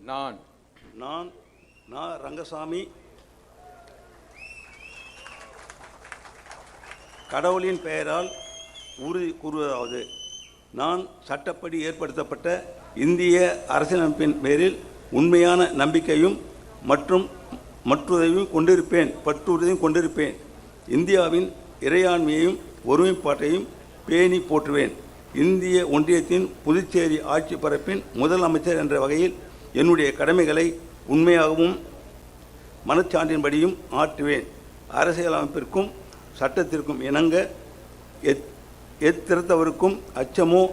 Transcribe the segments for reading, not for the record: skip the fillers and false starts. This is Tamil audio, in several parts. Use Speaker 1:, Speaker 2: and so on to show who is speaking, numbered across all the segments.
Speaker 1: நான்
Speaker 2: நான் ரங்கசாமி கடவுளின் பெயரால் உறுதி கூறுவதாவது, நான் சட்டப்படி ஏற்படுத்தப்பட்ட இந்திய அரசியலமைப்பின் பேரில் உண்மையான நம்பிக்கையும் மற்றுதையும் கொண்டிருப்பேன். இந்தியாவின் இறையாண்மையையும் ஒருமைப்பாட்டையும் பேணி போற்றுவேன். இந்திய ஒன்றியத்தின் புதுச்சேரி ஆட்சி பரப்பின் முதலமைச்சர் என்ற வகையில் என்னுடைய கடமைகளை உண்மையாகவும் மனச்சான்றின்படியும் ஆற்றுவேன். அரசியலமைப்பிற்கும் சட்டத்திற்கும் இணங்க எத்திருத்தவருக்கும் அச்சமோ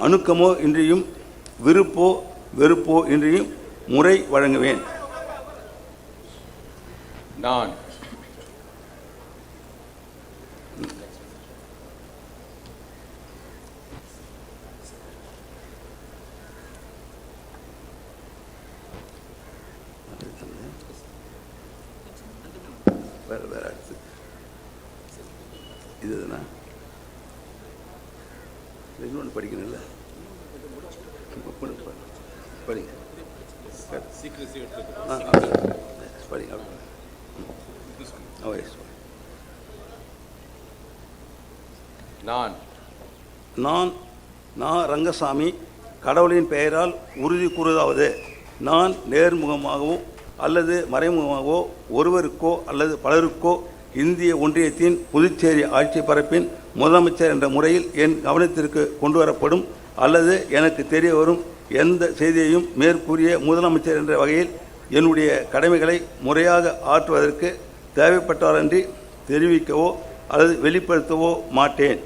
Speaker 2: அணுக்கமோ இன்றியும் விருப்போ வெறுப்போ இன்றியும் முறை வழங்குவேன்.
Speaker 1: நான்
Speaker 2: வேற அடுத்து இதுதானா? இன்னொன்று படிக்கணும்ல, படிங்க படிங்க. நான் ரங்கசாமி கடவுளின் பெயரால் உறுதி கூறுவதாவது, நான் நேர்முகமாகவோ அல்லது மறைமுகமாகவோ ஒருவருக்கோ அல்லது பலருக்கோ இந்திய ஒன்றியத்தின் புதுச்சேரி ஆட்சி பரப்பின் முதலமைச்சர் என்ற முறையில் என் கவனத்திற்கு கொண்டு வரப்படும் அல்லது எனக்கு தெரிய வரும் எந்த செய்தியையும் மேற்கூறிய முதலமைச்சர் என்ற வகையில் என்னுடைய கடமைகளை முறையாக ஆற்றுவதற்கு தேவைப்பட்டவரன்றி தெரிவிக்கவோ அல்லது வெளிப்படுத்தவோ மாட்டேன்.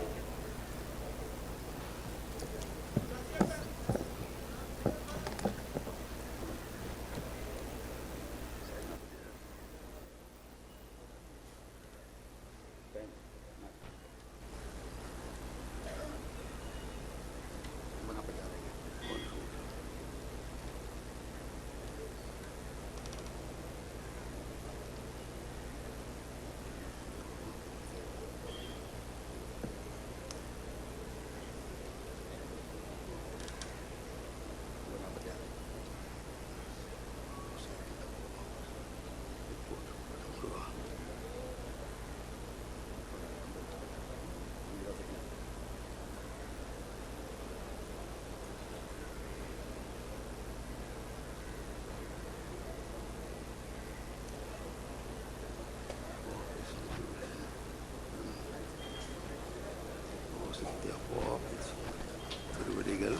Speaker 2: திருவடிகள்